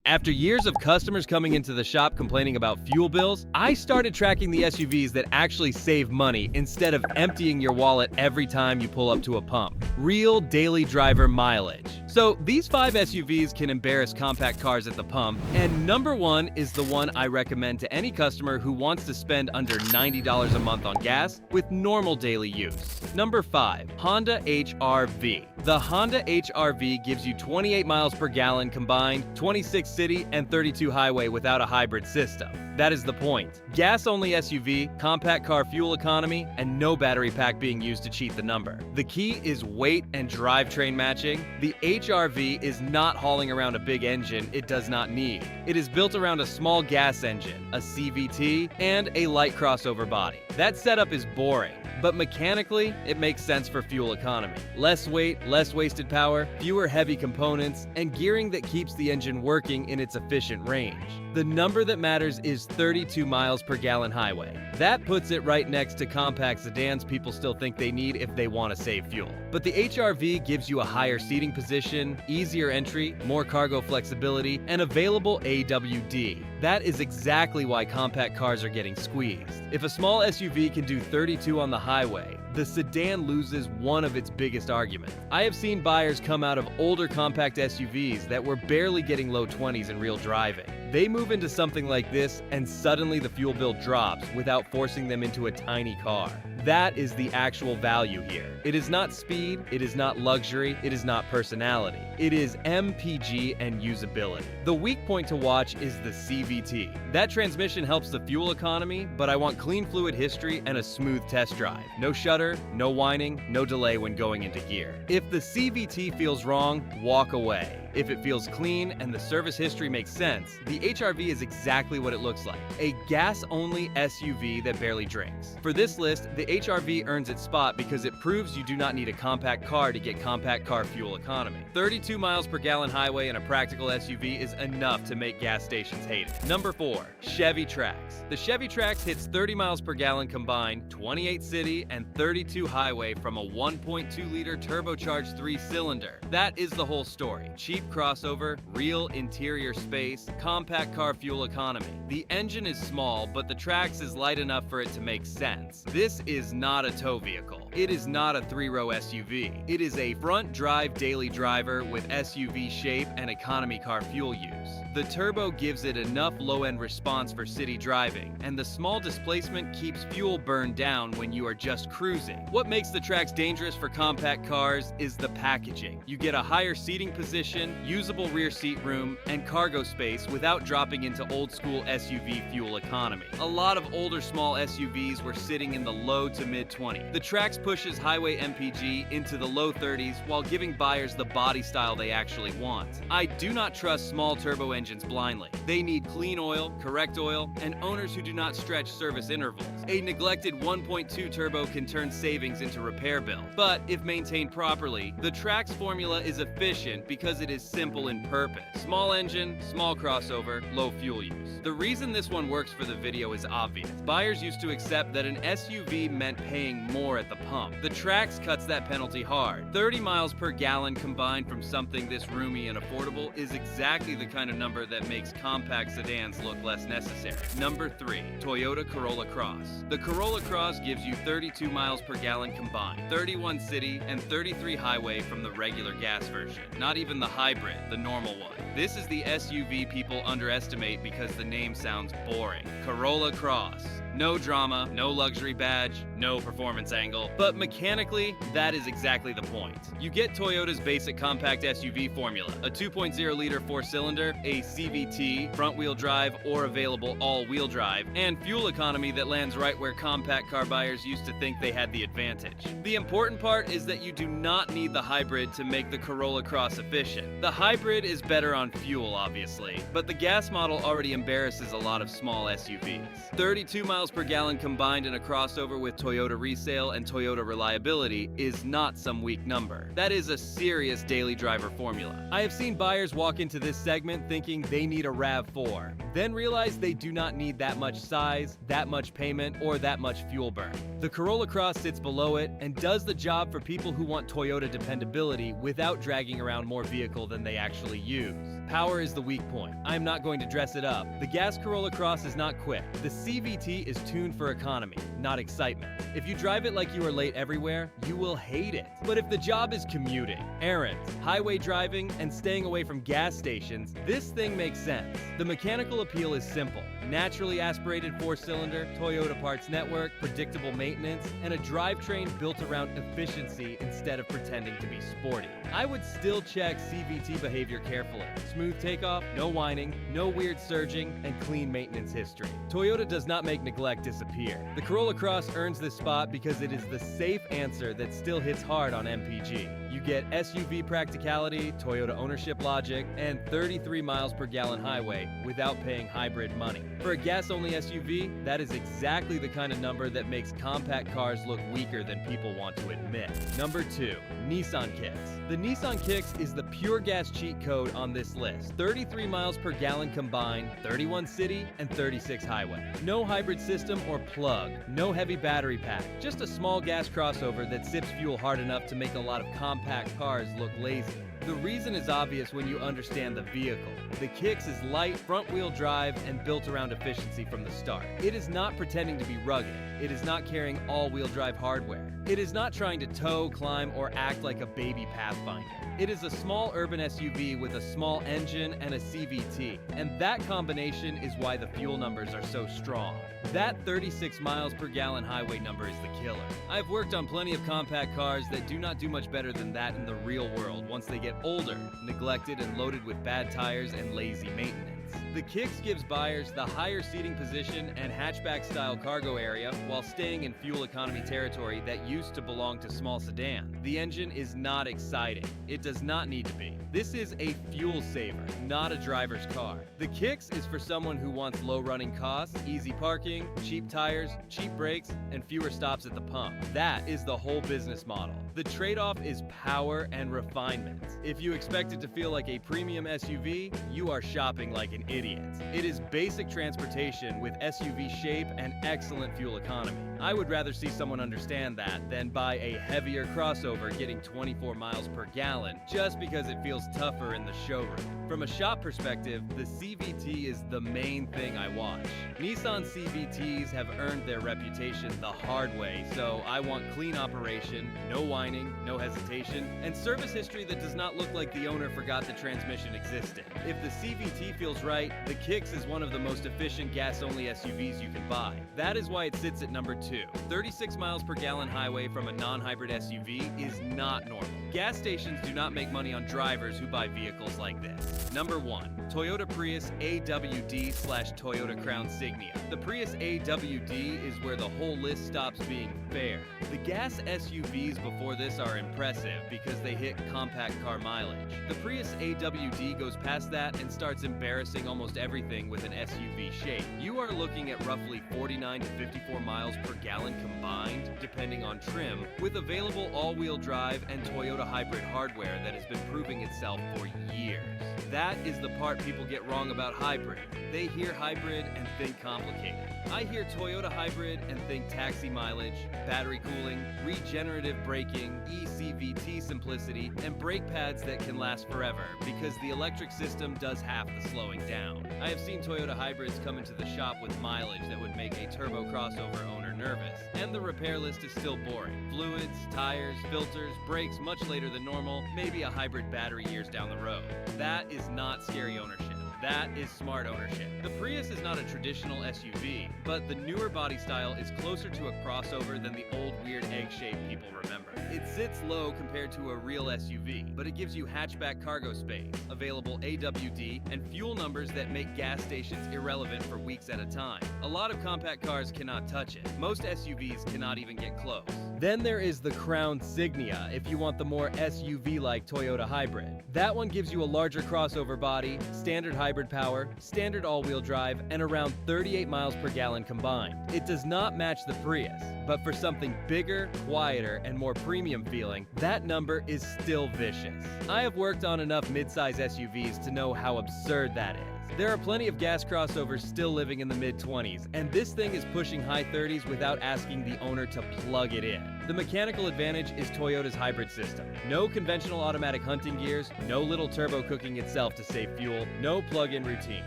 After years of customers coming into the shop complaining about fuel bills, I started tracking the SUVs that actually save money instead of emptying your wallet every time you pull up to a pump. Real daily driver mileage. So these 5 SUVs can embarrass compact cars at the pump, and number 1 is the one I recommend to any customer who wants to spend under $90 a month on gas with normal daily use. Number 5, Honda HR-V. The Honda HR-V gives you 28 miles per gallon combined, 26 city and 32 highway without a hybrid system. That is the point. Gas-only SUV, compact car fuel economy, and no battery pack being used to cheat the number. The key is weight and drivetrain matching. The HR-V is not hauling around a big engine it does not need. It is built around a small gas engine, a CVT, and a light crossover body. That setup is boring, but mechanically, it makes sense for fuel economy. Less weight, less wasted power, fewer heavy components, and gearing that keeps the engine working in its efficient range. The number that matters is 32 miles per gallon highway. That puts it right next to compact sedans people still think they need if they want to save fuel. But the HR-V gives you a higher seating position, easier entry, more cargo flexibility, and available AWD. That is exactly why compact cars are getting squeezed. If a small SUV can do 32 on the highway, the sedan loses one of its biggest arguments. I have seen buyers come out of older compact SUVs that were barely getting low 20s in real driving. They move into something like this and suddenly the fuel bill drops without forcing them into a tiny car. That is the actual value here. It is not speed, it is not luxury, it is not personality. It is MPG and usability. The weak point to watch is the CVT. That transmission helps the fuel economy, but I want clean fluid history and a smooth test drive. No shudder, no whining, no delay when going into gear. If the CVT feels wrong, walk away. If it feels clean and the service history makes sense, the HR-V is exactly what it looks like. A gas-only SUV that barely drinks. For this list, the HR-V earns its spot because it proves you do not need a compact car to get compact car fuel economy. 32 miles per gallon highway in a practical SUV is enough to make gas stations hate it. Number 4, Chevy Trax. The Chevy Trax hits 30 miles per gallon combined, 28 city and 32 highway from a 1.2-liter turbocharged 3-cylinder. That is the whole story. Cheap crossover, real interior space, compact car fuel economy. The engine is small, but the Trax is light enough for it to make sense. This is not a tow vehicle. It is not a 3-row SUV. It is a front drive daily driver with SUV shape and economy car fuel use. The turbo gives it enough low-end response for city driving, and the small displacement keeps fuel burn down when you are just cruising. What makes the Trax dangerous for compact cars is the packaging. You get a higher seating position, usable rear seat room, and cargo space without dropping into old-school SUV fuel economy. A lot of older small SUVs were sitting in the low to mid-20s. The Trax pushes highway MPG into the low 30s while giving buyers the body style they actually want. I do not trust small turbo engines blindly. They need clean oil, correct oil, and owners who do not stretch service intervals. A neglected 1.2 turbo can turn savings into repair bill. But if maintained properly, the Trax formula is efficient because it is simple in purpose. Small engine, small crossover, low fuel use. The reason this one works for the video is obvious. Buyers used to accept that an SUV meant paying more at the pump. The Trax cuts that penalty hard. 30 miles per gallon combined from something this roomy and affordable is exactly the kind of number that makes compact sedans look less necessary. Number 3, Toyota Corolla Cross. The Corolla Cross gives you 32 miles per gallon combined, 31 city and 33 highway from the regular gas version. Not even the hybrid, the normal one. This is the SUV people underestimate because the name sounds boring. Corolla Cross. No drama, no luxury badge, no performance angle, but mechanically, that is exactly the point. You get Toyota's basic compact SUV formula, a 2.0-liter 4-cylinder, a CVT, front-wheel drive or available all-wheel drive, and fuel economy that lands right where compact car buyers used to think they had the advantage. The important part is that you do not need the hybrid to make the Corolla Cross efficient. The hybrid is better on fuel, obviously, but the gas model already embarrasses a lot of small SUVs. 32 miles per gallon combined in a crossover with Toyota resale and Toyota reliability is not some weak number. That is a serious daily driver formula. I have seen buyers walk into this segment thinking they need a RAV4, then realize they do not need that much size, that much payment, or that much fuel burn. The Corolla Cross sits below it and does the job for people who want Toyota dependability without dragging around more vehicle than they actually use. Power is the weak point. I'm not going to dress it up. The gas Corolla Cross is not quick. The CVT is tuned for economy, not excitement. If you drive it like you are late everywhere, you will hate it. But if the job is commuting, errands, highway driving, and staying away from gas stations, this thing makes sense. The mechanical appeal is simple. Naturally aspirated 4-cylinder, Toyota parts network, predictable maintenance, and a drivetrain built around efficiency instead of pretending to be sporty. I would still check CVT behavior carefully. Smooth takeoff, no whining, no weird surging, and clean maintenance history. Toyota does not make neglect disappear. The Corolla Cross earns this spot because it is the safe answer that still hits hard on MPG. You get SUV practicality, Toyota ownership logic, and 33 miles per gallon highway without paying hybrid money. For a gas-only SUV, that is exactly the kind of number that makes compact cars look weaker than people want to admit. Number 2, Nissan Kicks. The Nissan Kicks is the pure gas cheat code on this list. 33 miles per gallon combined, 31 city, and 36 highway. No hybrid system or plug, no heavy battery pack, just a small gas crossover that sips fuel hard enough to make a lot of compact cars look lazy. The reason is obvious when you understand the vehicle. The Kicks is light, front-wheel drive, and built around efficiency from the start. It is not pretending to be rugged. It is not carrying all-wheel drive hardware. It is not trying to tow, climb, or act like a baby Pathfinder. It is a small urban SUV with a small engine and a CVT, and that combination is why the fuel numbers are so strong. That 36 miles per gallon highway number is the killer. I've worked on plenty of compact cars that do not do much better than that in the real world once they get older, neglected, and loaded with bad tires and lazy maintenance. The Kicks gives buyers the higher seating position and hatchback-style cargo area while staying in fuel economy territory that used to belong to small sedan. The engine is not exciting. It does not need to be. This is a fuel saver, not a driver's car. The Kicks is for someone who wants low running costs, easy parking, cheap tires, cheap brakes, and fewer stops at the pump. That is the whole business model. The trade-off is power and refinement. If you expect it to feel like a premium SUV, you are shopping like an idiot. It is basic transportation with SUV shape and excellent fuel economy. I would rather see someone understand that than buy a heavier crossover getting 24 miles per gallon just because it feels tougher in the showroom. From a shop perspective, the CVT is the main thing I watch. Nissan CVTs have earned their reputation the hard way, so I want clean operation, no whining, no hesitation, and service history that does not look like the owner forgot the transmission existed. If the CVT feels right, the Kicks is one of the most efficient gas-only SUVs you can buy. That is why it sits at number 2. 36 miles per gallon highway from a non-hybrid SUV is not normal. Gas stations do not make money on drivers who buy vehicles like this. Number 1. Toyota Prius AWD/Toyota Crown Signia. The Prius AWD is where the whole list stops being fair. The gas SUVs before this are impressive because they hit compact car mileage. The Prius AWD goes past that and starts embarrassing almost everything with an SUV shape. You are looking at roughly 49 to 54 miles per gallon combined, depending on trim, with available all-wheel drive and Toyota hybrid hardware that has been proving itself for years. That is the part people get wrong about hybrid. They hear hybrid and think complicated. I hear Toyota hybrid and think taxi mileage, battery cooling, regenerative braking, eCVT simplicity, and brake pads that can last forever because the electric system does half the slowing down. I have seen Toyota hybrids come into the shop with mileage that would make a turbo crossover owner nervous, and the repair list is still boring. Fluids, tires, filters, brakes much later than normal, maybe a hybrid battery years down the road. That is not scary ownership. That is smart ownership. The Prius is not a traditional SUV, but the newer body style is closer to a crossover than the old weird egg shape people remember. It sits low compared to a real SUV, but it gives you hatchback cargo space, available AWD, and fuel numbers that make gas stations irrelevant for weeks at a time. A lot of compact cars cannot touch it. Most SUVs cannot even get close. Then there is the Crown Signia if you want the more SUV-like Toyota hybrid. That one gives you a larger crossover body, standard hybrid power, standard all-wheel drive, and around 38 miles per gallon combined. It does not match the Prius, but for something bigger, quieter, and more premium feeling, that number is still vicious. I have worked on enough midsize SUVs to know how absurd that is. There are plenty of gas crossovers still living in the mid-20s, and this thing is pushing high 30s without asking the owner to plug it in. The mechanical advantage is Toyota's hybrid system. No conventional automatic hunting gears, no little turbo cooking itself to save fuel, no plug-in routine.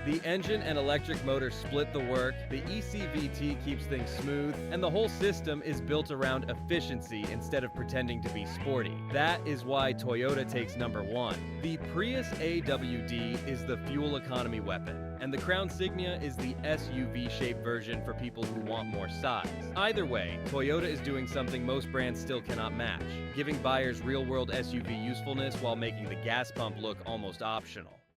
The engine and electric motor split the work, the ECVT keeps things smooth, and the whole system is built around efficiency instead of pretending to be sporty. That is why Toyota takes number one. The Prius AWD is the fuel economy weapon, and the Crown Signia is the SUV-shaped version for people who want more size. Either way, Toyota is doing something most brands still cannot match, giving buyers real-world SUV usefulness while making the gas pump look almost optional.